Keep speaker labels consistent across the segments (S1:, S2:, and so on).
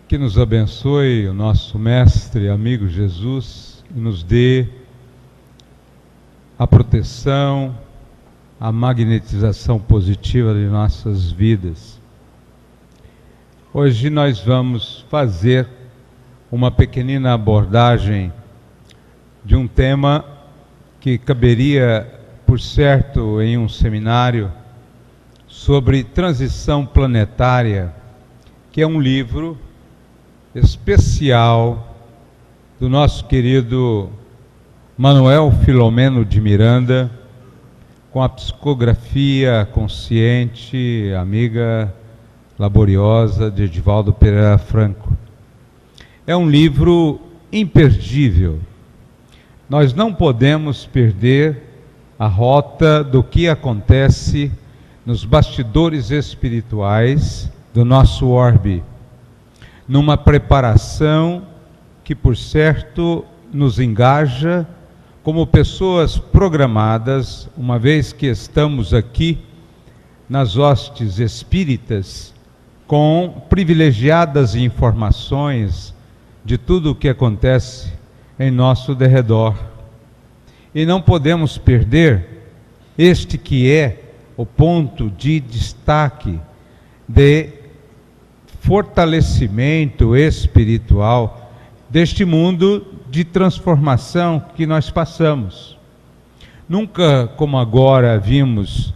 S1: Que nos abençoe o nosso mestre, amigo Jesus, e nos dê a proteção, a magnetização positiva de nossas vidas. Hoje nós vamos fazer uma pequenina abordagem de um tema que caberia, por certo, em um seminário sobre transição planetária, que é um livro especial do nosso querido Manuel Filomeno de Miranda, com a psicografia consciente, amiga, laboriosa de Edivaldo Pereira Franco. É um livro imperdível. Nós não podemos perder a rota do que acontece nos bastidores espirituais do nosso orbe, numa preparação que, por certo, nos engaja como pessoas programadas, uma vez que estamos aqui nas hostes espíritas, com privilegiadas informações de tudo o que acontece em nosso derredor. E não podemos perder este que é o ponto de destaque de fortalecimento espiritual deste mundo de transformação que nós passamos. Nunca como agora vimos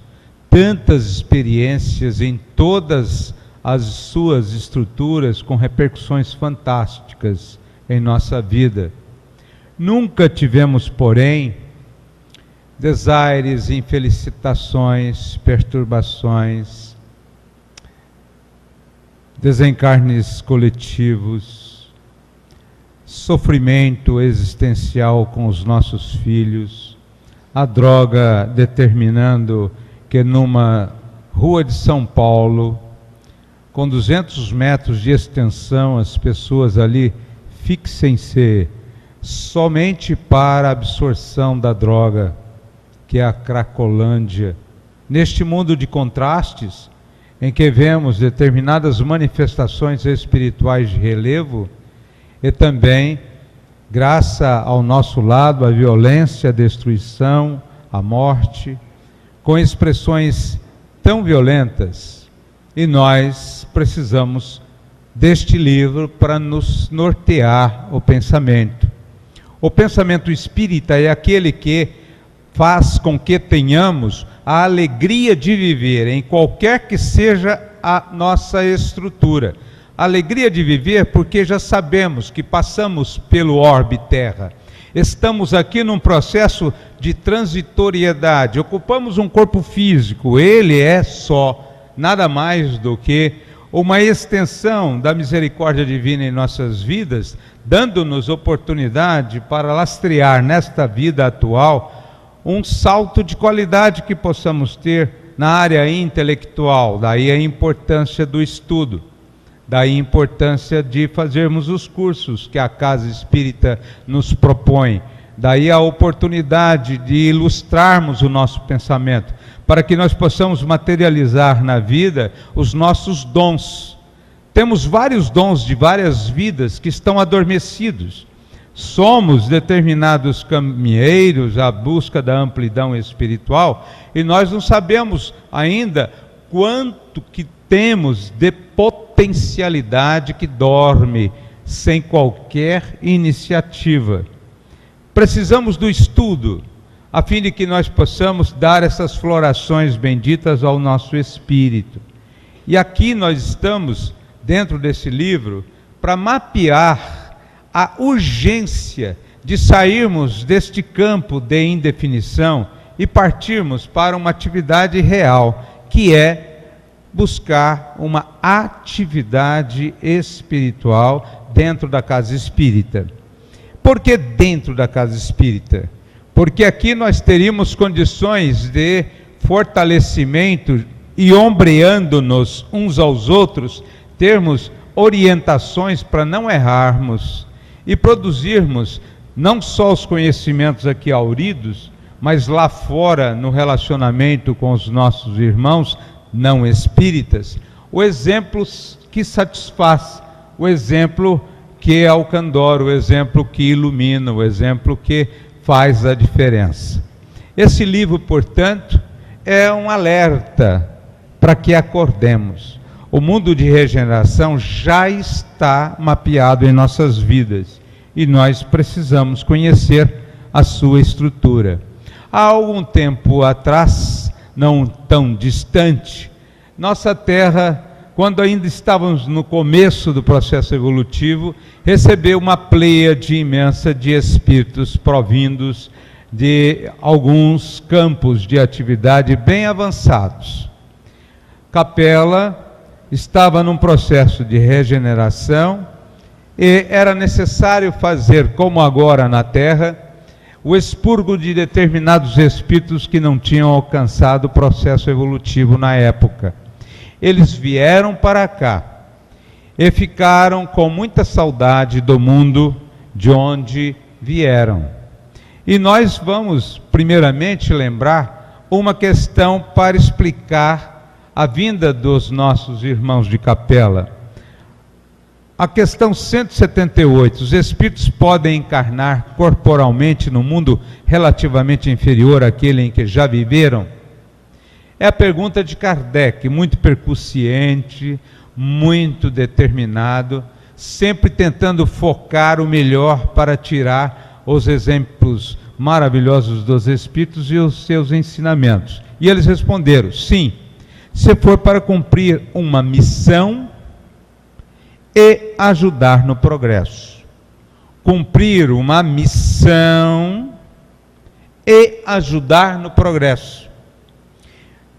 S1: tantas experiências em todas as suas estruturas com repercussões fantásticas em nossa vida. Nunca tivemos, porém, desaires, infelicitações, perturbações, desencarnes coletivos, sofrimento existencial com os nossos filhos, a droga determinando que numa rua de São Paulo, com 200 metros de extensão, as pessoas ali fixem-se somente para a absorção da droga, que é a Cracolândia. Neste mundo de contrastes, em que vemos determinadas manifestações espirituais de relevo, e também, graças ao nosso lado, a violência, a destruição, a morte, com expressões tão violentas. E nós precisamos deste livro para nos nortear o pensamento. O pensamento espírita é aquele que faz com que tenhamos a alegria de viver em qualquer que seja a nossa estrutura. A alegria de viver porque já sabemos que passamos pelo orbe terra. Estamos aqui num processo de transitoriedade. Ocupamos um corpo físico. Ele é só nada mais do que uma extensão da misericórdia divina em nossas vidas, dando-nos oportunidade para lastrear nesta vida atual um salto de qualidade que possamos ter na área intelectual. Daí a importância do estudo, daí a importância de fazermos os cursos que a Casa Espírita nos propõe, daí a oportunidade de ilustrarmos o nosso pensamento, para que nós possamos materializar na vida os nossos dons. Temos vários dons de várias vidas que estão adormecidos. Somos determinados caminheiros à busca da amplidão espiritual e nós não sabemos ainda quanto que temos de potencialidade que dorme sem qualquer iniciativa. Precisamos do estudo, a fim de que nós possamos dar essas florações benditas ao nosso espírito. E aqui nós estamos, dentro desse livro, para mapear a urgência de sairmos deste campo de indefinição e partirmos para uma atividade real, que é buscar uma atividade espiritual dentro da casa espírita. Por que dentro da casa espírita? Porque aqui nós teríamos condições de fortalecimento e ombreando-nos uns aos outros, termos orientações para não errarmos e produzirmos não só os conhecimentos aqui auridos, mas lá fora, no relacionamento com os nossos irmãos não espíritas, o exemplo que satisfaz o exemplo que é o candor, o exemplo que ilumina, o exemplo que faz a diferença. Esse livro, portanto, é um alerta para que acordemos. O mundo de regeneração já está mapeado em nossas vidas e nós precisamos conhecer a sua estrutura. Há algum tempo atrás, não tão distante, nossa Terra, quando ainda estávamos no começo do processo evolutivo, recebeu uma pleiade imensa de espíritos provindos de alguns campos de atividade bem avançados. Capela estava num processo de regeneração e era necessário fazer, como agora na Terra, o expurgo de determinados espíritos que não tinham alcançado o processo evolutivo na época. Eles vieram para cá e ficaram com muita saudade do mundo de onde vieram. E nós vamos, primeiramente, lembrar uma questão para explicar a vinda dos nossos irmãos de capela. A questão 178, os espíritos podem encarnar corporalmente no mundo relativamente inferior àquele em que já viveram? É a pergunta de Kardec, muito percussiente, muito determinado, sempre tentando focar o melhor para tirar os exemplos maravilhosos dos espíritos e os seus ensinamentos. E eles responderam, sim, se for para cumprir uma missão e ajudar no progresso. Cumprir uma missão e ajudar no progresso.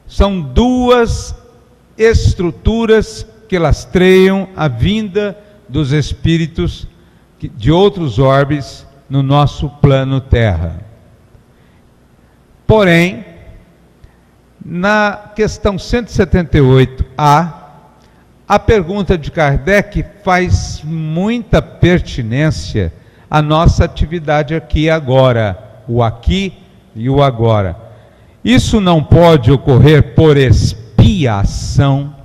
S1: São duas estruturas que lastreiam a vinda dos espíritos de outros orbes no nosso plano Terra. Porém, na questão 178A, a pergunta de Kardec faz muita pertinência à nossa atividade aqui e agora, o aqui e o agora. Isso não pode ocorrer por expiação.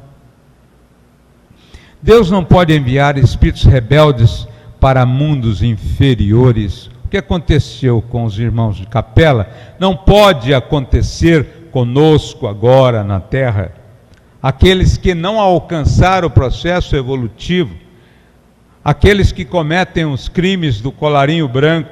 S1: Deus não pode enviar espíritos rebeldes para mundos inferiores. O que aconteceu com os irmãos de capela não pode acontecer conosco agora na Terra. Aqueles que não alcançaram o processo evolutivo, aqueles que cometem os crimes do colarinho branco,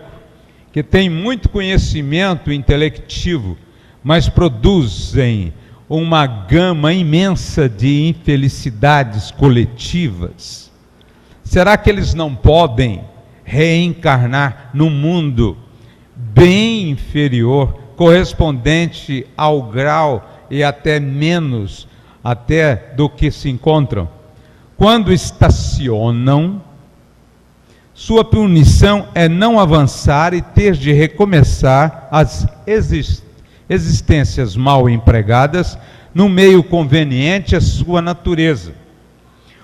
S1: que têm muito conhecimento intelectivo, mas produzem uma gama imensa de infelicidades coletivas. Será que eles não podem reencarnar num mundo bem inferior, correspondente ao grau e até menos até do que se encontram? Quando estacionam, sua punição é não avançar e ter de recomeçar as existências mal empregadas no meio conveniente à sua natureza.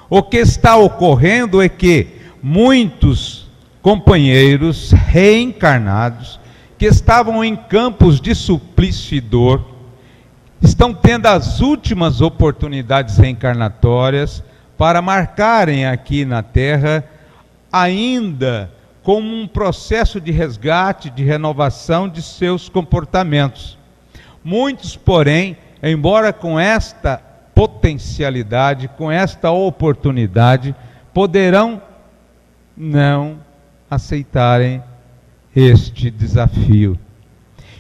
S1: O que está ocorrendo é que muitos companheiros reencarnados que estavam em campos de suplício e dor estão tendo as últimas oportunidades reencarnatórias para marcarem aqui na Terra, ainda como um processo de resgate, de renovação de seus comportamentos. Muitos, porém, embora com esta potencialidade, com esta oportunidade, poderão não aceitarem este desafio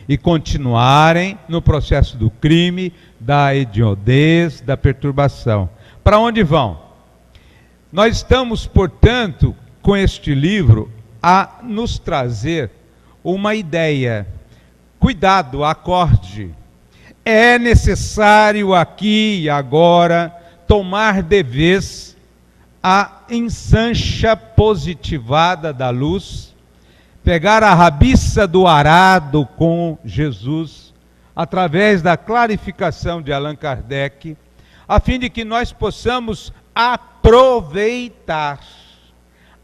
S1: e continuarem no processo do crime, da hediondez, da perturbação. Para onde vão? Nós estamos, portanto, com este livro, a nos trazer uma ideia. Cuidado, acorde. É necessário aqui e agora tomar de vez a ensancha positivada da luz, pegar a rabiça do arado com Jesus, através da clarificação de Allan Kardec, a fim de que nós possamos aproveitar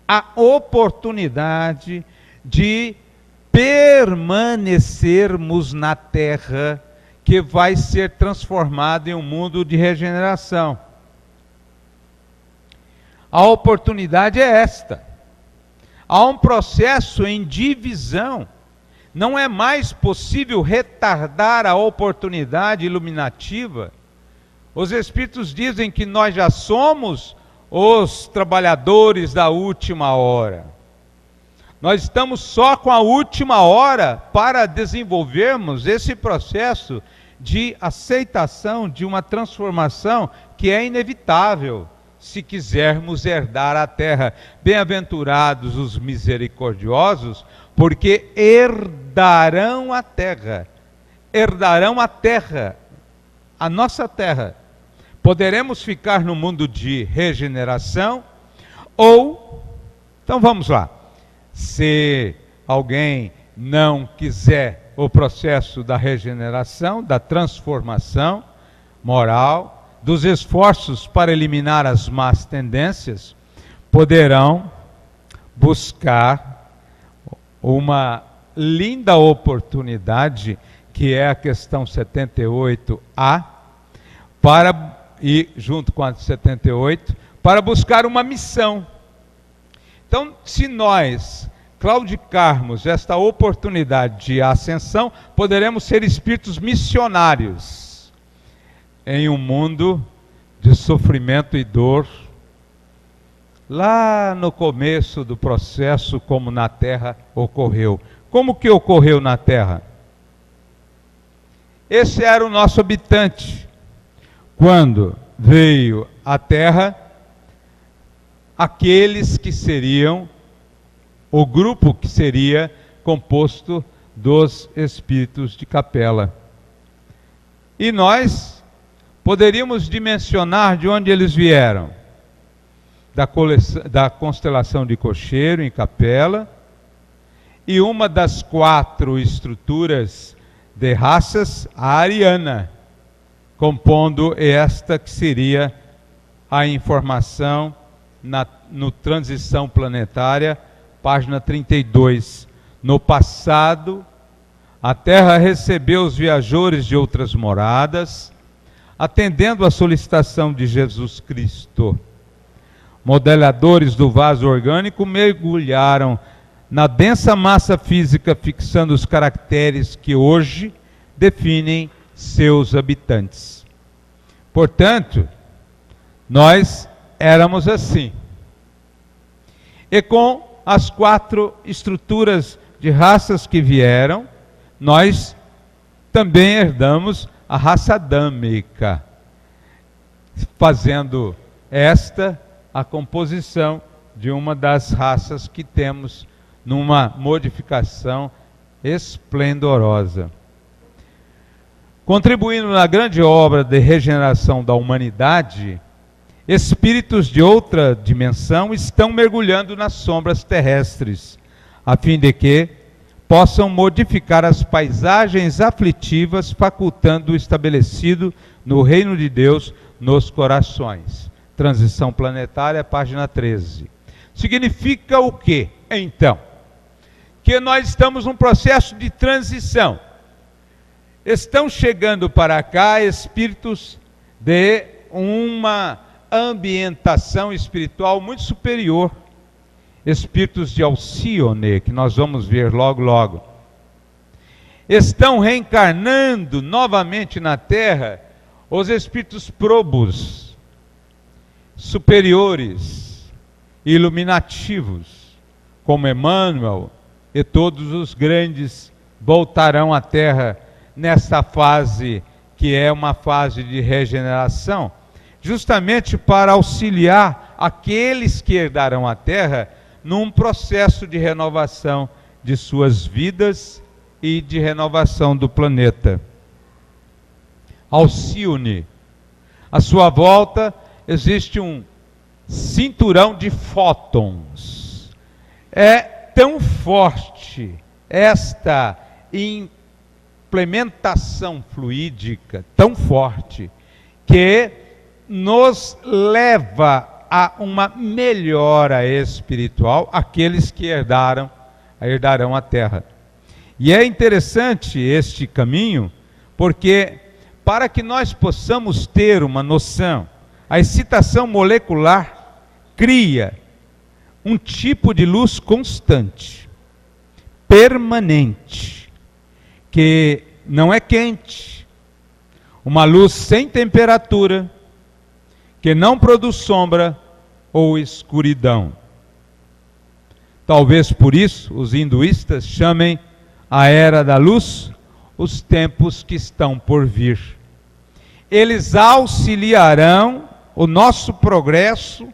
S1: a oportunidade de permanecermos na Terra, que vai ser transformada em um mundo de regeneração. a oportunidade é esta. Há um processo em divisão. Não é mais possível retardar a oportunidade iluminativa. Os Espíritos dizem que nós já somos os trabalhadores da última hora. Nós estamos só com a última hora para desenvolvermos esse processo de aceitação de uma transformação que é inevitável se quisermos herdar a terra. Bem-aventurados os misericordiosos, porque herdarão a terra. Herdarão a terra, a nossa terra. Poderemos ficar no mundo de regeneração ou, então vamos lá, se alguém não quiser o processo da regeneração, da transformação moral, dos esforços para eliminar as más tendências, poderão buscar uma linda oportunidade, que é a questão 78A, e junto com a 78, para buscar uma missão. Então, se nós claudicarmos esta oportunidade de ascensão, poderemos ser espíritos missionários em um mundo de sofrimento e dor, lá no começo do processo, como na Terra ocorreu. Como que ocorreu na Terra? Esse era o nosso habitante. Quando veio à Terra, aqueles que seriam, o grupo que seria composto dos espíritos de capela. E nós poderíamos dimensionar de onde eles vieram. Da constelação de Cocheiro, em Capela, e uma das 4 estruturas de raças, a ariana, compondo esta que seria a informação no Transição Planetária, página 32. No passado, a Terra recebeu os viajores de outras moradas, atendendo à solicitação de Jesus Cristo. Modeladores do vaso orgânico mergulharam na densa massa física, fixando os caracteres que hoje definem seus habitantes. Portanto, nós éramos assim. E com as 4 estruturas de raças que vieram, nós também herdamos a raça adâmica, fazendo esta a composição de uma das raças que temos numa modificação esplendorosa. Contribuindo na grande obra de regeneração da humanidade, espíritos de outra dimensão estão mergulhando nas sombras terrestres, a fim de que possam modificar as paisagens aflitivas, facultando o estabelecido no reino de Deus nos corações. Transição Planetária, página 13. Significa o quê, então? Que nós estamos num processo de transição. Estão chegando para cá espíritos de uma ambientação espiritual muito superior. Espíritos de Alcione, que nós vamos ver logo, logo. Estão reencarnando novamente na Terra os espíritos probos, superiores, iluminativos, como Emmanuel, e todos os grandes voltarão à Terra nesta fase, que é uma fase de regeneração, justamente para auxiliar aqueles que herdarão a Terra num processo de renovação de suas vidas e de renovação do planeta. Alcione, à sua volta existe um cinturão de fótons. É tão forte esta implementação fluídica, tão forte, que nos leva a uma melhora espiritual, aqueles que herdarão a Terra. E é interessante este caminho, porque para que nós possamos ter uma noção, a excitação molecular cria um tipo de luz constante, permanente, que não é quente, uma luz sem temperatura, que não produz sombra ou escuridão. Talvez por isso os hinduístas chamem a era da luz os tempos que estão por vir. Eles auxiliarão o nosso progresso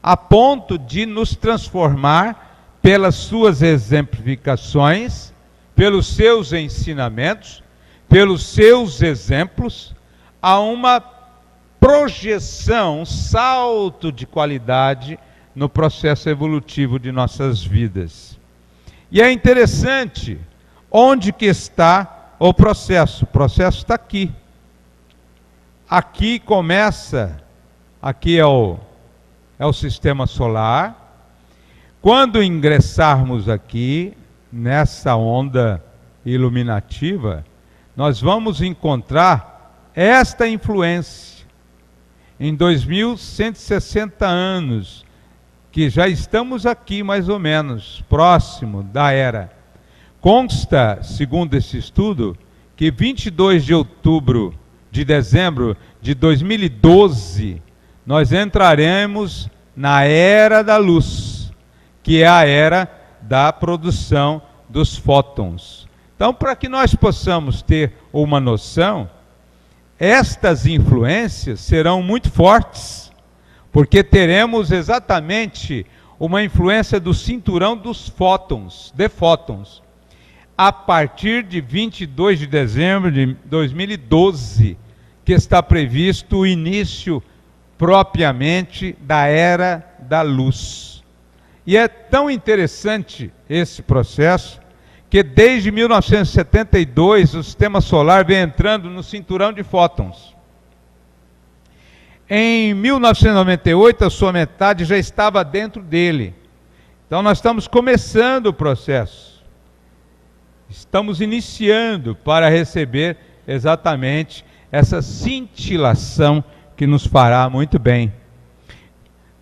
S1: a ponto de nos transformar pelas suas exemplificações, pelos seus ensinamentos, pelos seus exemplos, a uma projeção, um salto de qualidade no processo evolutivo de nossas vidas. E é interessante, onde que está o processo? O processo está aqui. Aqui começa, aqui é o sistema solar. Quando ingressarmos aqui, nessa onda iluminativa, nós vamos encontrar esta influência. Em 2160 anos, que já estamos aqui mais ou menos, próximo da era. Consta, segundo esse estudo, que 22 de dezembro de 2012, nós entraremos na era da luz, que é a era da produção dos fótons. Então, para que nós possamos ter uma noção, estas influências serão muito fortes, porque teremos exatamente uma influência do cinturão dos fótons, de fótons, a partir de 22 de dezembro de 2012, que está previsto o início propriamente da era da luz. E é tão interessante esse processo, que desde 1972 o sistema solar vem entrando no cinturão de fótons. Em 1998 a sua metade já estava dentro dele. Então nós estamos começando o processo. Estamos iniciando para receber exatamente essa cintilação que nos fará muito bem.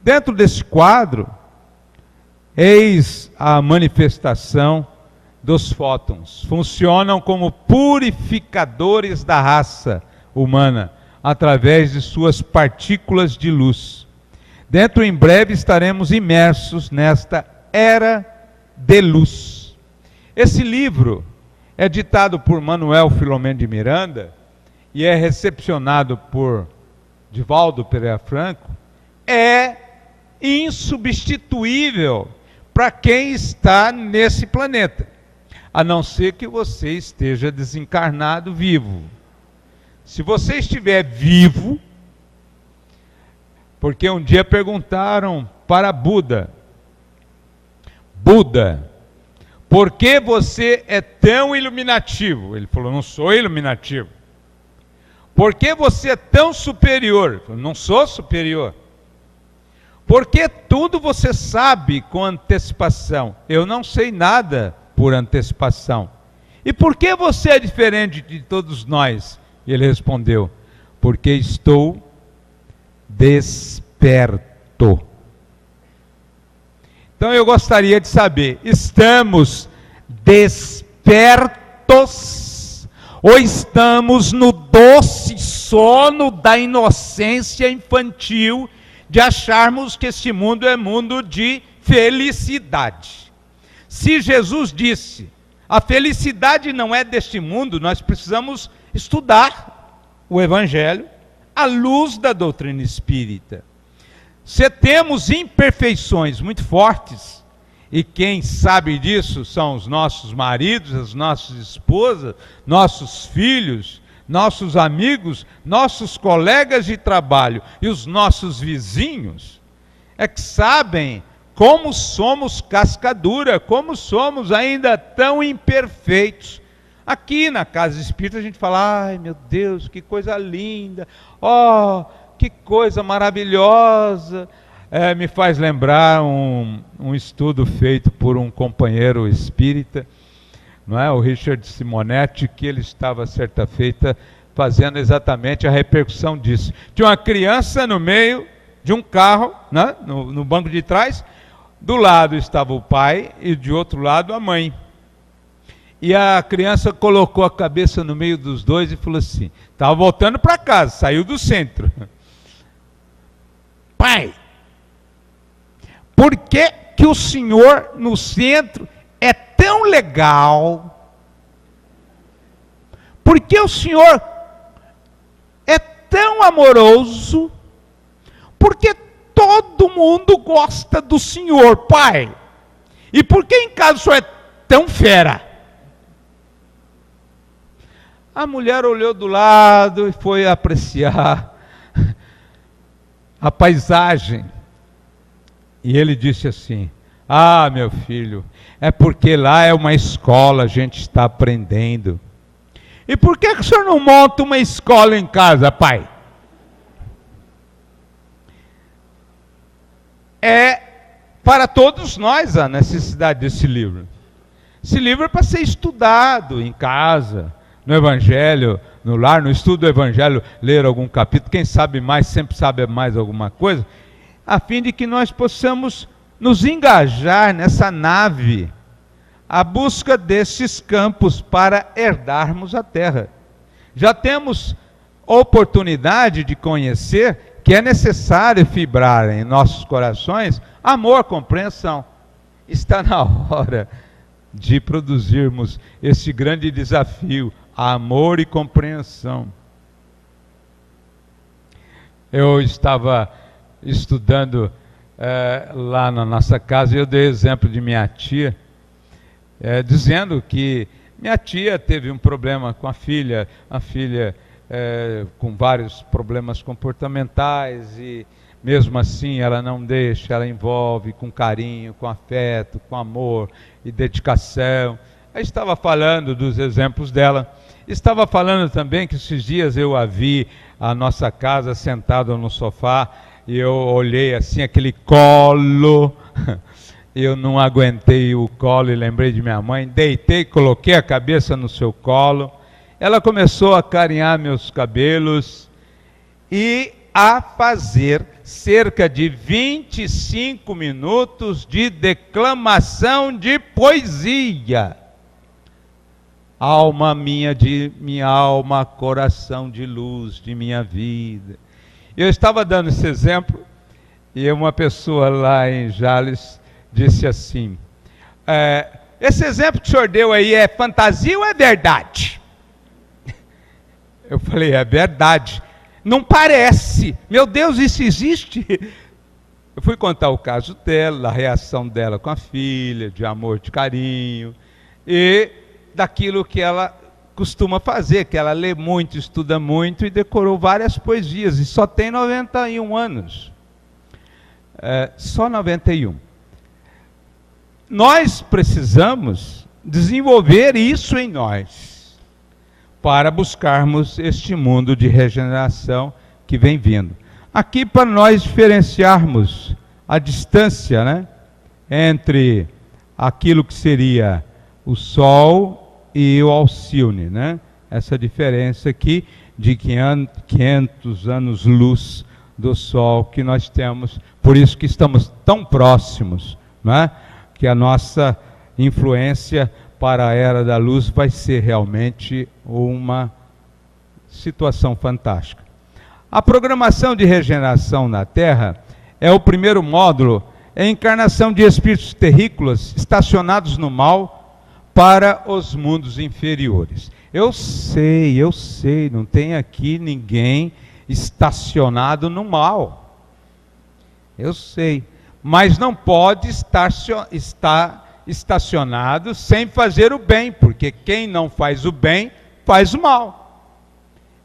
S1: Dentro desse quadro, eis a manifestação dos fótons. Funcionam como purificadores da raça humana, através de suas partículas de luz. Dentro em breve estaremos imersos nesta era de luz. Esse livro é ditado por Manuel Filomeno de Miranda e é recepcionado por Divaldo Pereira Franco. É insubstituível para quem está nesse planeta, a não ser que você esteja desencarnado vivo. Se você estiver vivo, porque um dia perguntaram para Buda, por que você é tão iluminativo? Ele falou, não sou iluminativo. Por que você é tão superior? Ele falou, não sou superior. Por que tudo você sabe com antecipação? Eu não sei nada por antecipação. E por que você é diferente de todos nós? Ele respondeu, porque estou desperto. Então eu gostaria de saber, estamos despertos ou estamos no doce sono da inocência infantil de acharmos que este mundo é mundo de felicidade? Se Jesus disse, a felicidade não é deste mundo, nós precisamos estudar o Evangelho à luz da doutrina espírita. Se temos imperfeições muito fortes, e quem sabe disso são os nossos maridos, as nossas esposas, nossos filhos, nossos amigos, nossos colegas de trabalho e os nossos vizinhos, é que sabem como somos cascadura, como somos ainda tão imperfeitos. Aqui na Casa Espírita a gente fala, ai meu Deus, que coisa linda, oh, que coisa maravilhosa. Me faz lembrar um estudo feito por um companheiro espírita, não é? O Richard Simonetti, que ele estava certa feita fazendo exatamente a repercussão disso. Tinha uma criança no meio de um carro, né, no banco de trás. Do lado estava o pai e de outro lado a mãe. E a criança colocou a cabeça no meio dos dois e falou assim, estava voltando para casa, saiu do centro. Pai, por que que o senhor no centro é tão legal? Por que o senhor é tão amoroso? Por que todo mundo gosta do senhor, pai? E por que em casa o senhor é tão fera? A mulher olhou do lado e foi apreciar a paisagem. E ele disse assim, ah, meu filho, é porque lá é uma escola, a gente está aprendendo. E por que o senhor não monta uma escola em casa, pai? É para todos nós a necessidade desse livro. Esse livro é para ser estudado em casa, no Evangelho, no lar, no estudo do Evangelho, ler algum capítulo, quem sabe mais, sempre sabe mais alguma coisa, a fim de que nós possamos nos engajar nessa nave, a busca desses campos para herdarmos a terra. Já temos oportunidade de conhecer que é necessário fibrar em nossos corações amor, compreensão. Está na hora de produzirmos esse grande desafio, amor e compreensão. Eu estava estudando lá na nossa casa e eu dei exemplo de minha tia, dizendo que minha tia teve um problema com a filha com vários problemas comportamentais e mesmo assim ela não deixa, ela envolve com carinho, com afeto, com amor e dedicação. Eu estava falando dos exemplos dela, estava falando também que esses dias eu a vi à nossa casa sentada no sofá e eu olhei assim aquele colo, eu não aguentei o colo e lembrei de minha mãe, deitei, coloquei a cabeça no seu colo, ela começou a carinhar meus cabelos e a fazer cerca de 25 minutos de declamação de poesia. Alma minha, de minha alma, coração de luz de minha vida. Eu estava dando esse exemplo e uma pessoa lá em Jales disse assim, esse exemplo que o senhor deu aí é fantasia ou é verdade? Eu falei, é verdade. Não parece. Meu Deus, isso existe? Eu fui contar o caso dela, a reação dela com a filha, de amor, de carinho, e daquilo que ela costuma fazer, que ela lê muito, estuda muito e decorou várias poesias, e só tem 91 anos. Só 91. Nós precisamos desenvolver isso em nós, para buscarmos este mundo de regeneração que vem vindo. Aqui para nós diferenciarmos a distância, né, entre aquilo que seria o Sol e o Alcione, né? Essa diferença aqui de 500 anos-luz do Sol que nós temos, por isso que estamos tão próximos, né? Que a nossa influência para a era da luz vai ser realmente uma situação fantástica. A programação de regeneração na Terra é o primeiro módulo, é a encarnação de espíritos terrícolas estacionados no mal para os mundos inferiores. Eu sei, não tem aqui ninguém estacionado no mal. Eu sei, mas não pode estar estacionado sem fazer o bem, porque quem não faz o bem, faz o mal.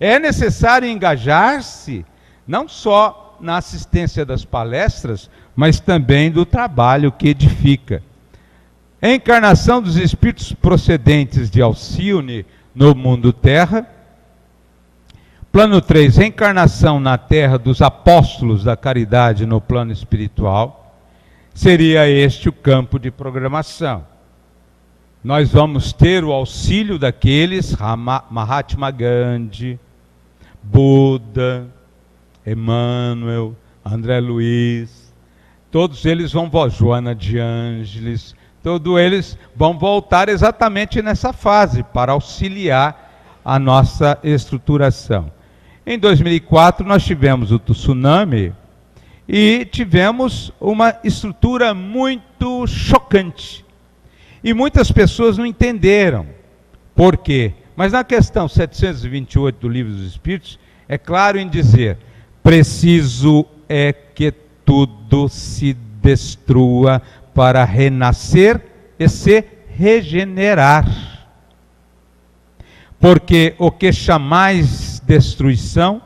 S1: É necessário engajar-se, não só na assistência das palestras, mas também do trabalho que edifica. A encarnação dos espíritos procedentes de Alcione no mundo terra. Plano 3, reencarnação na terra dos apóstolos da caridade no plano espiritual. Seria este o campo de programação. Nós vamos ter o auxílio daqueles, Mahatma Gandhi, Buda, Emmanuel, André Luiz, todos eles vão, Joana de Ângeles, todos eles vão voltar exatamente nessa fase para auxiliar a nossa estruturação. Em 2004 nós tivemos o tsunami e tivemos uma estrutura muito chocante. E muitas pessoas não entenderam por quê. Mas na questão 728 do Livro dos Espíritos, é claro em dizer: preciso é que tudo se destrua para renascer e se regenerar. Porque o que chamais destruição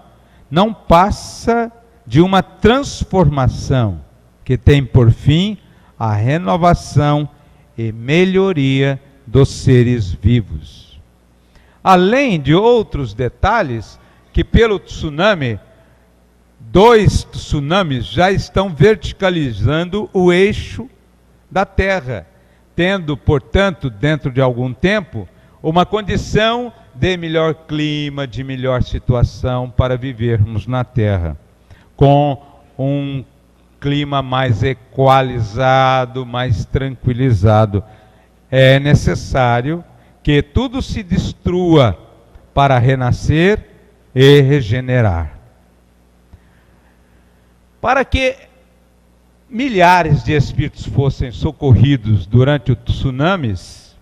S1: não passa de uma transformação que tem por fim a renovação e melhoria dos seres vivos. Além de outros detalhes, que pelo tsunami, 2 tsunamis já estão verticalizando o eixo da Terra, tendo, portanto, dentro de algum tempo, uma condição de melhor clima, de melhor situação para vivermos na Terra, com um clima mais equalizado, mais tranquilizado. É necessário que tudo se destrua para renascer e regenerar. Para que milhares de espíritos fossem socorridos durante o tsunamis,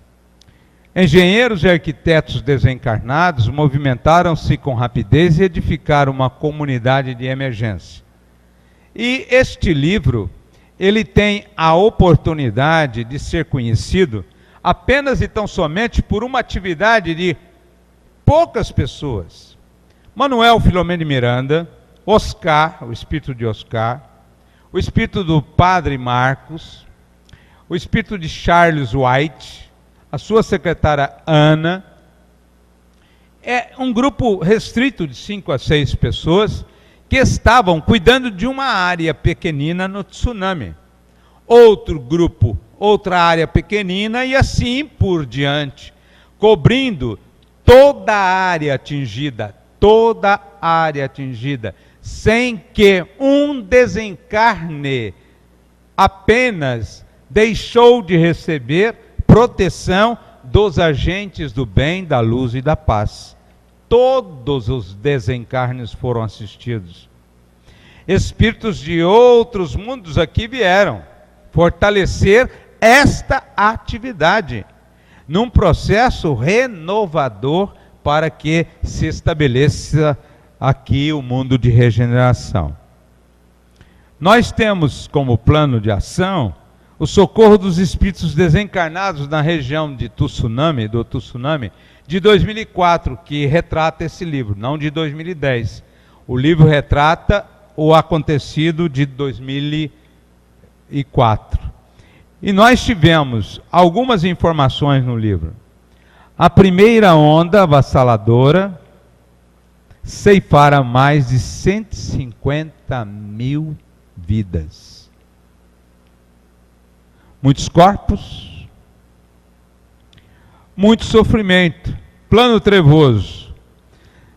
S1: engenheiros e arquitetos desencarnados movimentaram-se com rapidez e edificaram uma comunidade de emergência. E este livro, ele tem a oportunidade de ser conhecido apenas e tão somente por uma atividade de poucas pessoas. Manuel Filomeno de Miranda, Oscar, o espírito de Oscar, o espírito do Padre Marcos, o espírito de Charles White, a sua secretária Ana. É um grupo restrito de 5 a 6 pessoas que estavam cuidando de uma área pequenina no tsunami. Outro grupo, outra área pequenina e assim por diante, cobrindo toda a área atingida, sem que um desencarne apenas deixou de receber proteção dos agentes do bem, da luz e da paz. Todos os desencarnes foram assistidos. Espíritos de outros mundos aqui vieram fortalecer esta atividade, num processo renovador para que se estabeleça aqui o mundo de regeneração. Nós temos como plano de ação o socorro dos espíritos desencarnados na região do tsunami, de 2004, que retrata esse livro, não de 2010. O livro retrata o acontecido de 2004. E nós tivemos algumas informações no livro. A primeira onda avassaladora ceifara mais de 150 mil vidas. Muitos corpos, muito sofrimento, plano trevoso,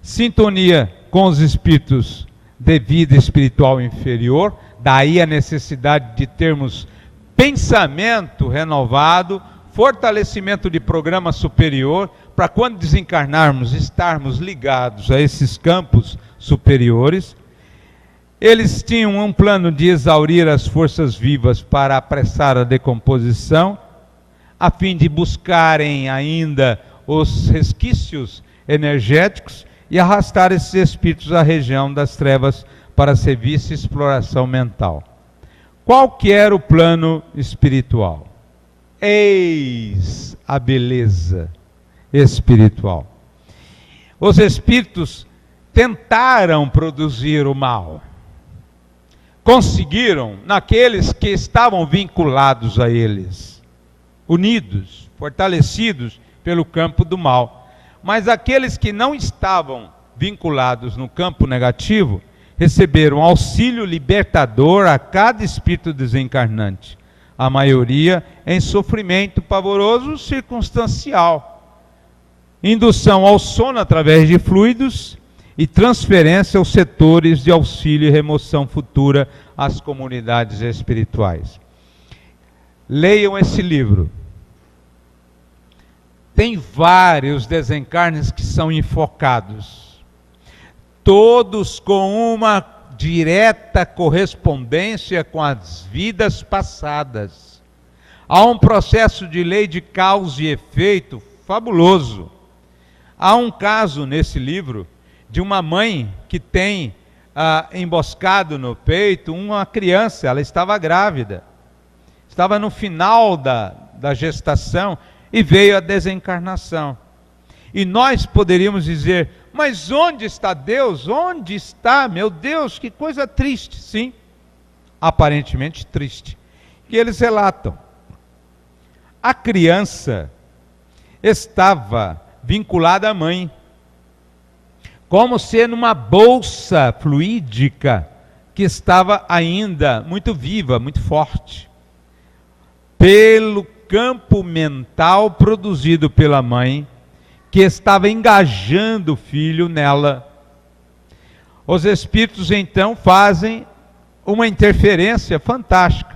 S1: sintonia com os espíritos de vida espiritual inferior, daí a necessidade de termos pensamento renovado, fortalecimento de programa superior, para quando desencarnarmos, estarmos ligados a esses campos superiores. Eles tinham um plano de exaurir as forças vivas para apressar a decomposição, a fim de buscarem ainda os resquícios energéticos e arrastar esses espíritos à região das trevas para serviço e exploração mental. Qual que era o plano espiritual? Eis a beleza espiritual. Os espíritos tentaram produzir o mal. Conseguiram naqueles que estavam vinculados a eles, unidos, fortalecidos pelo campo do mal. Mas aqueles que não estavam vinculados no campo negativo, receberam auxílio libertador a cada espírito desencarnante. A maioria em sofrimento pavoroso circunstancial. Indução ao sono através de fluidos e transferência aos setores de auxílio e remoção futura às comunidades espirituais. Leiam esse livro. Tem vários desencarnes que são enfocados, todos com uma direta correspondência com as vidas passadas. Há um processo de lei de causa e efeito fabuloso. Há um caso nesse livro de uma mãe que tem emboscado no peito uma criança. Ela estava grávida, estava no final da gestação e veio a desencarnação. E nós poderíamos dizer: mas onde está Deus? Onde está? Meu Deus, que coisa triste. Sim, aparentemente triste. E eles relatam: a criança estava vinculada à mãe, como se numa bolsa fluídica que estava ainda muito viva, muito forte. Pelo campo mental produzido pela mãe, que estava engajando o filho nela. Os espíritos então fazem uma interferência fantástica.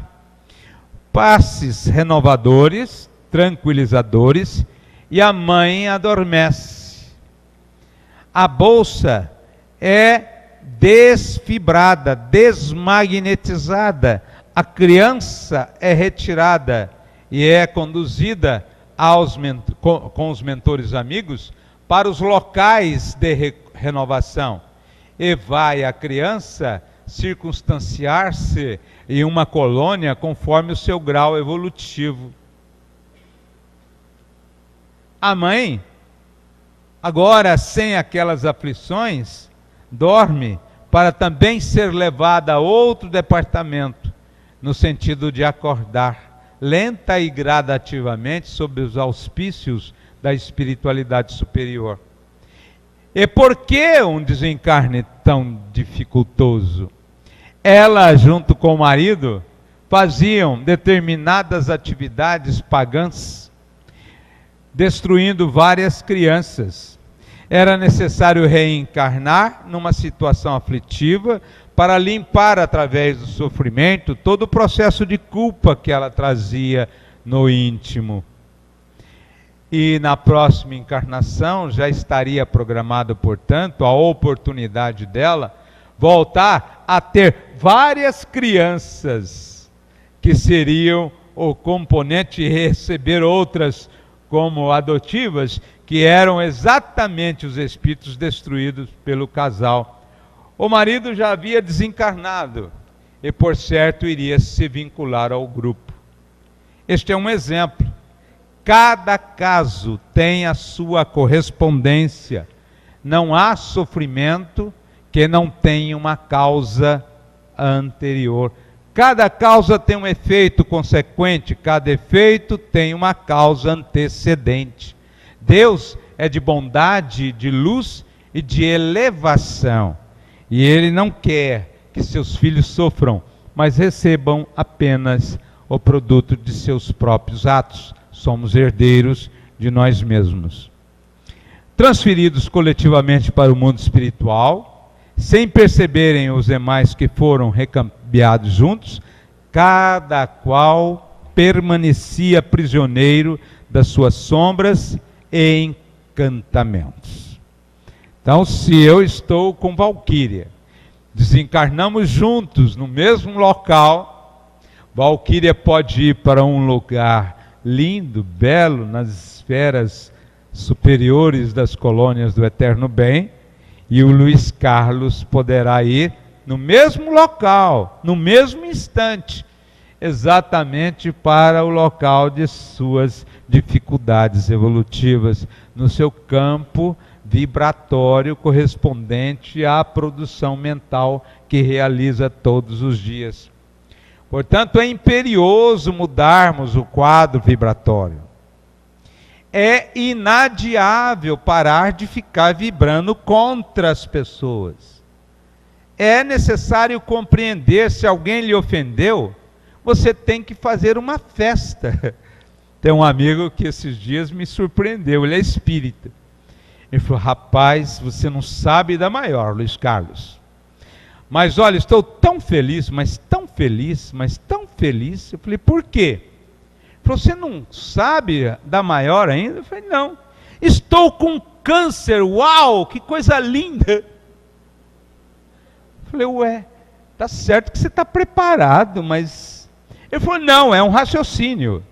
S1: Passes renovadores, tranquilizadores, e a mãe adormece. A bolsa é desfibrada, desmagnetizada. A criança é retirada e é conduzida com os mentores amigos para os locais de renovação. E vai a criança circunstanciar-se em uma colônia conforme o seu grau evolutivo. A mãe, agora sem aquelas aflições, dorme para também ser levada a outro departamento, no sentido de acordar lenta e gradativamente sob os auspícios da espiritualidade superior. E por que um desencarne tão dificultoso? Ela, junto com o marido, faziam determinadas atividades pagãs, destruindo várias crianças. Era necessário reencarnar numa situação aflitiva para limpar através do sofrimento todo o processo de culpa que ela trazia no íntimo. E na próxima encarnação já estaria programado, portanto, a oportunidade dela voltar a ter várias crianças que seriam o componente e receber outras como adotivas, que eram exatamente os espíritos destruídos pelo casal. O marido já havia desencarnado e, por certo, iria se vincular ao grupo. Este é um exemplo. Cada caso tem a sua correspondência. Não há sofrimento que não tenha uma causa anterior. Cada causa tem um efeito consequente, cada efeito tem uma causa antecedente. Deus é de bondade, de luz e de elevação. E Ele não quer que seus filhos sofram, mas recebam apenas o produto de seus próprios atos. Somos herdeiros de nós mesmos. Transferidos coletivamente para o mundo espiritual, sem perceberem os demais que foram recambiados juntos, cada qual permanecia prisioneiro das suas sombras e encantamentos. Então, se eu estou com Valquíria, desencarnamos juntos no mesmo local, Valquíria pode ir para um lugar lindo, belo, nas esferas superiores das colônias do Eterno Bem, e o Luiz Carlos poderá ir no mesmo local, no mesmo instante, exatamente para o local de suas dificuldades evolutivas, no seu campo vibratório correspondente à produção mental que realiza todos os dias. Portanto, é imperioso mudarmos o quadro vibratório. É inadiável parar de ficar vibrando contra as pessoas. É necessário compreender: se alguém lhe ofendeu, você tem que fazer uma festa. Tem um amigo que esses dias me surpreendeu, ele é espírita. Ele falou, rapaz, você não sabe da maior, Luiz Carlos. Mas olha, estou tão feliz, mas tão feliz, mas tão feliz. Eu falei, por quê? Ele falou, você não sabe da maior ainda? Eu falei, não. Estou com câncer, uau, que coisa linda. Eu falei, ué, tá certo que você está preparado, mas... Ele falou, não, é um raciocínio.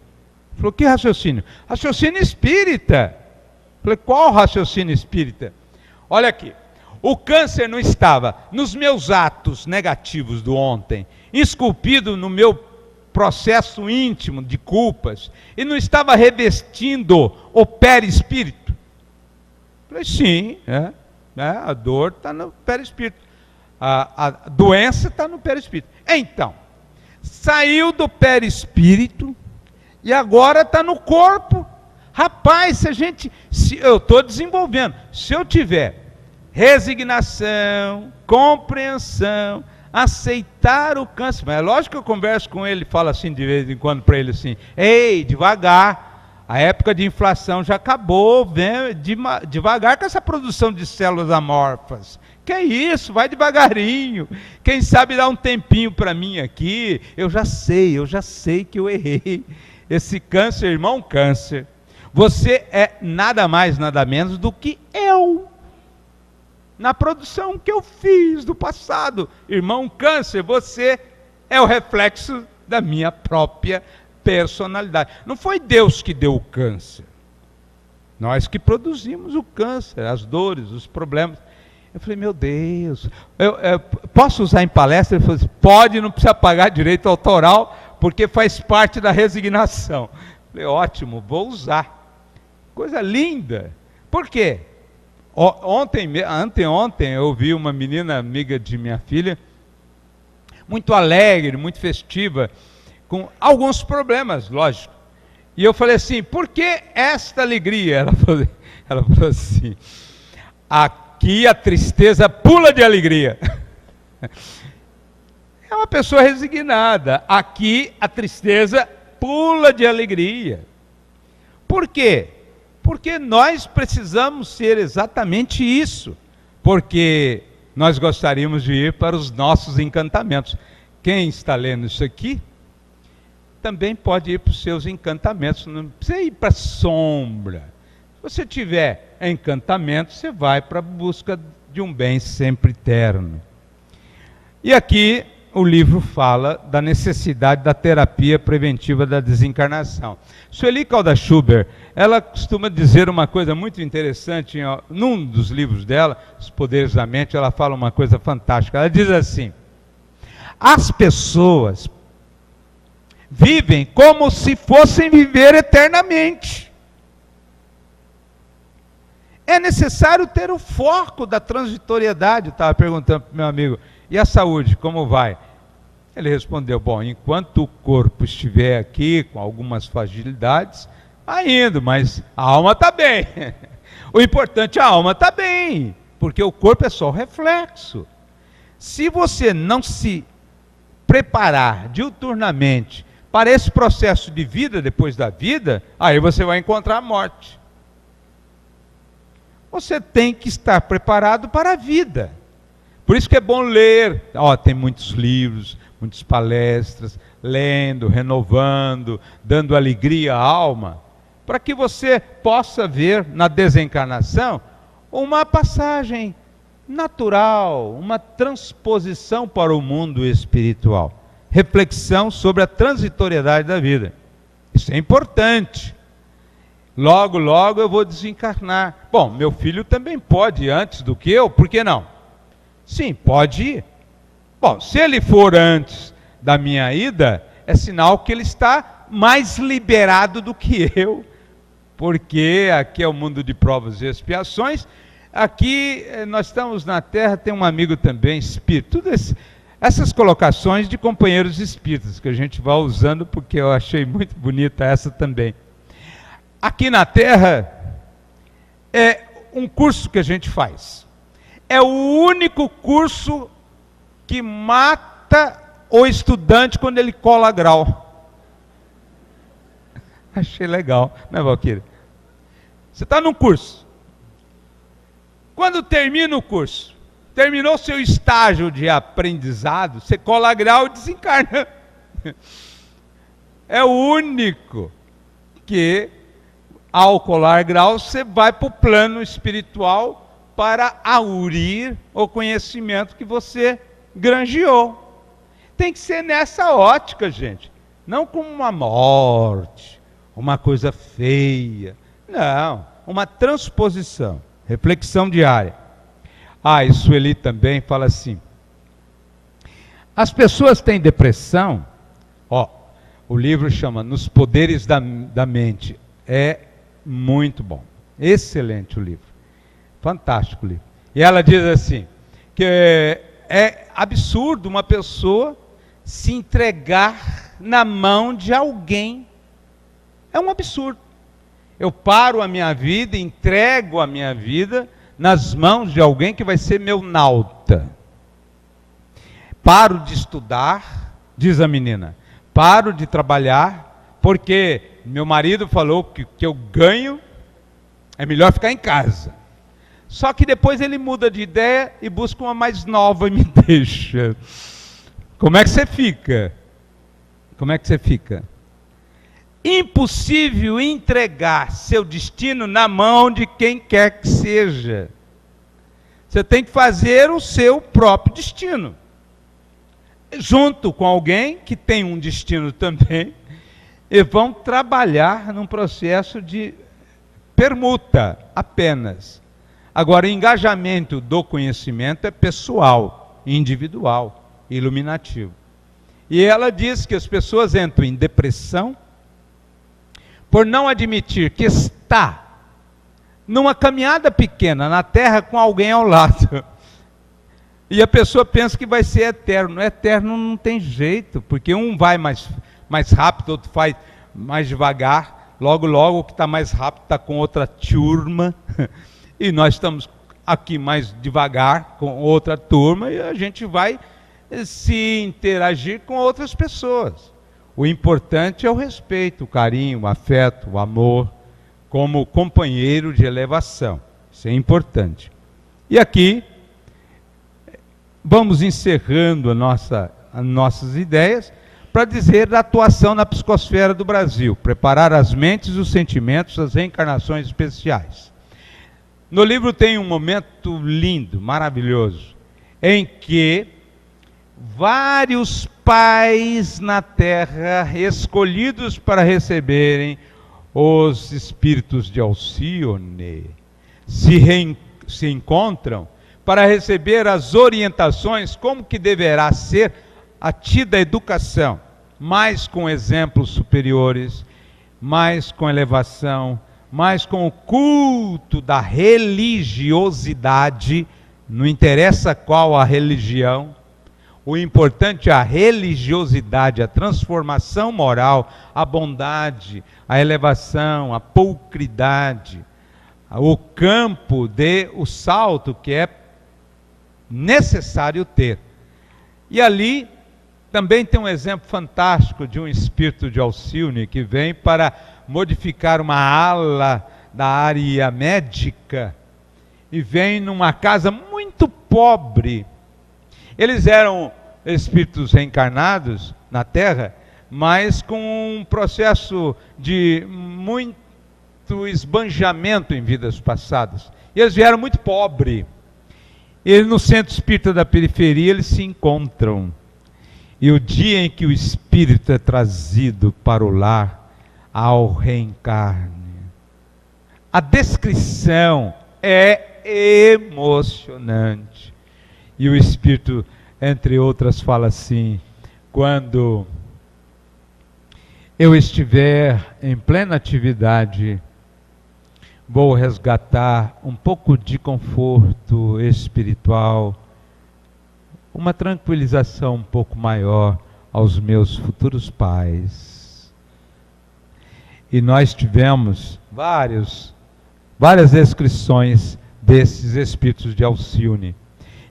S1: Ele falou, que raciocínio? Raciocínio espírita. Eu falei, qual raciocínio espírita? Olha aqui, o câncer não estava nos meus atos negativos do ontem, esculpido no meu processo íntimo de culpas, e não estava revestindo o perispírito? Eu falei, sim, a dor está no perispírito, a doença está no perispírito. Então, saiu do perispírito e agora está no corpo. Rapaz, eu estou desenvolvendo, se eu tiver resignação, compreensão, aceitar o câncer, mas é lógico que eu converso com ele, falo assim de vez em quando para ele assim, ei, devagar, a época de inflação já acabou, vem devagar com essa produção de células amorfas, que é isso, vai devagarinho, quem sabe dá um tempinho para mim aqui, eu já sei que eu errei, esse câncer, irmão câncer, você é nada mais, nada menos do que eu, na produção que eu fiz do passado. Irmão câncer, você é o reflexo da minha própria personalidade. Não foi Deus que deu o câncer. Nós que produzimos o câncer, as dores, os problemas. Eu falei, meu Deus, eu posso usar em palestra? Ele falou assim, pode, não precisa pagar direito autoral, porque faz parte da resignação. Eu falei, ótimo, vou usar. Coisa linda. Por quê? Anteontem eu vi uma menina amiga de minha filha, muito alegre, muito festiva, com alguns problemas, lógico. E eu falei assim, por que esta alegria? Ela falou assim, aqui a tristeza pula de alegria. É uma pessoa resignada, aqui a tristeza pula de alegria. Por quê? Porque nós precisamos ser exatamente isso, porque nós gostaríamos de ir para os nossos encantamentos. Quem está lendo isso aqui, também pode ir para os seus encantamentos, não precisa ir para a sombra. Se você tiver encantamento, você vai para a busca de um bem sempre eterno. E aqui o livro fala da necessidade da terapia preventiva da desencarnação. Sueli Caldas Schubert, ela costuma dizer uma coisa muito interessante, num dos livros dela, Os Poderes da Mente, ela fala uma coisa fantástica. Ela diz assim, as pessoas vivem como se fossem viver eternamente. É necessário ter o foco da transitoriedade. Eu estava perguntando para o meu amigo, e a saúde, como vai? Ele respondeu, bom, enquanto o corpo estiver aqui, com algumas fragilidades, vai indo, mas a alma está bem. O importante é a alma está bem, porque o corpo é só o reflexo. Se você não se preparar diuturnamente para esse processo de vida depois da vida, aí você vai encontrar a morte. Você tem que estar preparado para a vida. Por isso que é bom ler. Tem muitos livros, muitas palestras, lendo, renovando, dando alegria à alma, para que você possa ver na desencarnação uma passagem natural, uma transposição para o mundo espiritual. Reflexão sobre a transitoriedade da vida. Isso é importante. Logo, logo eu vou desencarnar. Bom, meu filho também pode ir antes do que eu, por que não? Sim, pode ir. Bom, se ele for antes da minha ida, é sinal que ele está mais liberado do que eu, porque aqui é o mundo de provas e expiações. Aqui nós estamos na Terra, tem um amigo também, espírito. Essas colocações de companheiros espíritas que a gente vai usando, porque eu achei muito bonita essa também. Aqui na Terra é um curso que a gente faz. É o único curso que mata o estudante quando ele cola grau. Achei legal, né, Valquíria? Você está num curso, Quando termina o curso, terminou seu estágio de aprendizado, você cola grau e desencarna. É o único que, ao colar grau, você vai para o plano espiritual para aurir o conhecimento que você granjeou. Tem que ser nessa ótica, gente. Não como uma morte, uma coisa feia. Não, uma transposição. Reflexão diária. E Sueli também fala assim: as pessoas têm depressão. O livro chama Nos Poderes da Mente. É muito bom. Excelente o livro. Fantástico o livro. E ela diz assim, que é absurdo uma pessoa se entregar na mão de alguém. É um absurdo. Eu paro a minha vida, entrego a minha vida nas mãos de alguém que vai ser meu nauta. Paro de estudar, diz a menina, paro de trabalhar, porque meu marido falou que eu ganho, é melhor ficar em casa. Só que depois ele muda de ideia e busca uma mais nova e me deixa. Como é que você fica? Como é que você fica? Impossível entregar seu destino na mão de quem quer que seja. Você tem que fazer o seu próprio destino, junto com alguém que tem um destino também, e vão trabalhar num processo de permuta apenas. Agora, o engajamento do conhecimento é pessoal, individual, iluminativo. E ela diz que as pessoas entram em depressão por não admitir que está numa caminhada pequena na Terra com alguém ao lado. E a pessoa pensa que vai ser eterno. Eterno não tem jeito, porque um vai mais rápido, outro vai mais devagar. Logo, o que está mais rápido está com outra turma. E nós estamos aqui mais devagar com outra turma, e a gente vai se interagir com outras pessoas. O importante é o respeito, o carinho, o afeto, o amor, como companheiro de elevação. Isso é importante. E aqui, vamos encerrando as nossas ideias para dizer da atuação na psicosfera do Brasil, preparar as mentes e os sentimentos das reencarnações especiais. No livro tem um momento lindo, maravilhoso, em que vários pais na Terra, escolhidos para receberem os espíritos de Alcione, se encontram para receber as orientações como que deverá ser a tida educação, mais com exemplos superiores, mais com elevação, mais com o culto da religiosidade. Não interessa qual a religião, o importante é a religiosidade, a transformação moral, a bondade, a elevação, a pulcridade, o campo o salto que é necessário ter. E ali também tem um exemplo fantástico de um espírito de Alcione que vem para modificar uma ala da área médica e vem numa casa muito pobre. Eles eram espíritos reencarnados na Terra, mas com um processo de muito esbanjamento em vidas passadas. E eles vieram muito pobres. E no centro espírita da periferia eles se encontram. E o dia em que o espírito é trazido para o lar, ao reencarne, a descrição é emocionante. E o espírito, entre outras, fala assim: quando eu estiver em plena atividade, vou resgatar um pouco de conforto espiritual, uma tranquilização um pouco maior aos meus futuros pais. E nós tivemos várias descrições desses espíritos de Alcione.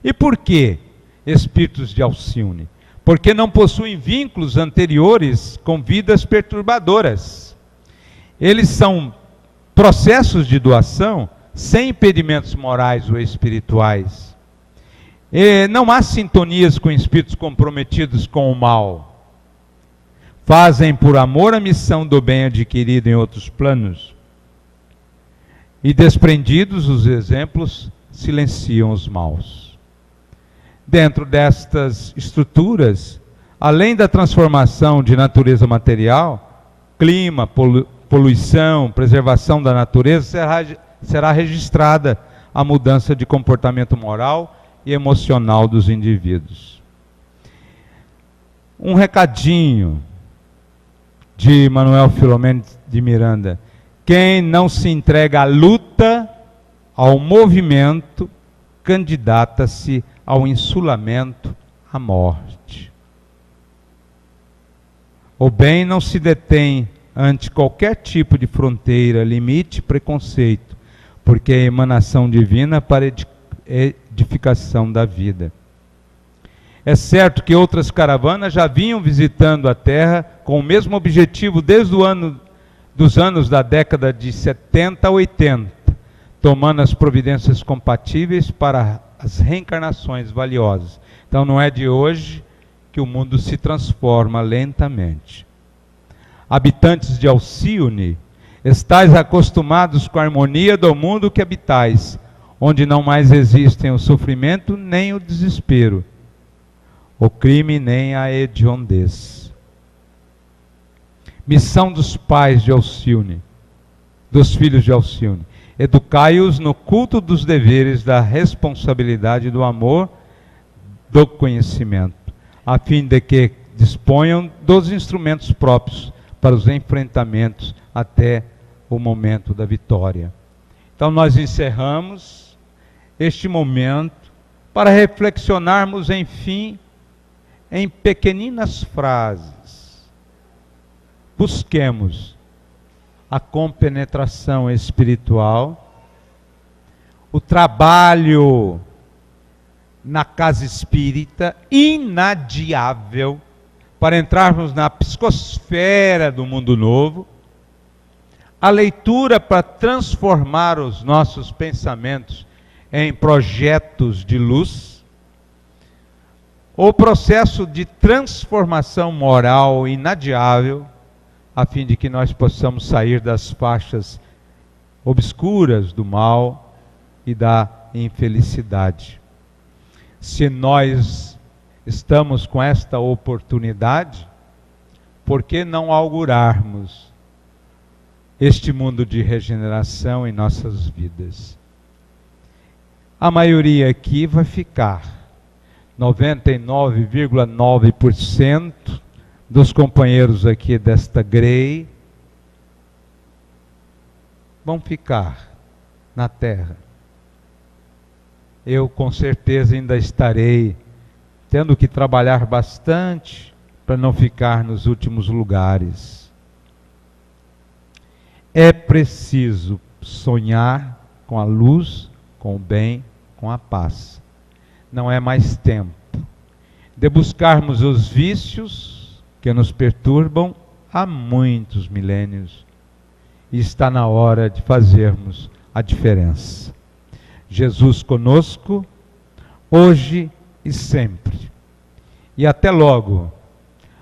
S1: E por que espíritos de Alcione? Porque não possuem vínculos anteriores com vidas perturbadoras. Eles são processos de doação sem impedimentos morais ou espirituais. E não há sintonias com espíritos comprometidos com o mal. Fazem por amor a missão do bem adquirido em outros planos. E desprendidos os exemplos, silenciam os maus. Dentro destas estruturas, além da transformação de natureza material, clima, poluição, preservação da natureza, será registrada a mudança de comportamento moral e emocional dos indivíduos. Um recadinho de Manuel Filomeno de Miranda: quem não se entrega à luta, ao movimento, candidata-se ao insulamento, à morte. O bem não se detém ante qualquer tipo de fronteira, limite, preconceito, porque é emanação divina para edificação da vida. É certo que outras caravanas já vinham visitando a Terra com o mesmo objetivo desde dos anos da década de 70 a 80, tomando as providências compatíveis para as reencarnações valiosas. Então não é de hoje que o mundo se transforma lentamente. Habitantes de Alcione, estais acostumados com a harmonia do mundo que habitais, onde não mais existem o sofrimento nem o desespero, o crime nem a hediondez. Missão dos pais de Alcione, dos filhos de Alcione: educai-os no culto dos deveres, da responsabilidade, do amor, do conhecimento, a fim de que disponham dos instrumentos próprios para os enfrentamentos até o momento da vitória. Então nós encerramos este momento para reflexionarmos, enfim, em pequeninas frases. Busquemos a compenetração espiritual, o trabalho na casa espírita, inadiável, para entrarmos na psicosfera do mundo novo, a leitura para transformar os nossos pensamentos em projetos de luz, o processo de transformação moral inadiável, a fim de que nós possamos sair das faixas obscuras do mal e da infelicidade. Se nós estamos com esta oportunidade, por que não augurarmos este mundo de regeneração em nossas vidas? A maioria aqui vai ficar. 99,9% dos companheiros aqui desta GREI vão ficar na Terra. Eu com certeza ainda estarei tendo que trabalhar bastante para não ficar nos últimos lugares. É preciso sonhar com a luz, com o bem, com a paz. Não é mais tempo de buscarmos os vícios que nos perturbam há muitos milênios. E está na hora de fazermos a diferença. Jesus conosco, hoje e sempre. E até logo,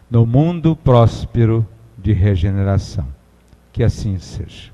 S1: no mundo próspero de regeneração. Que assim seja.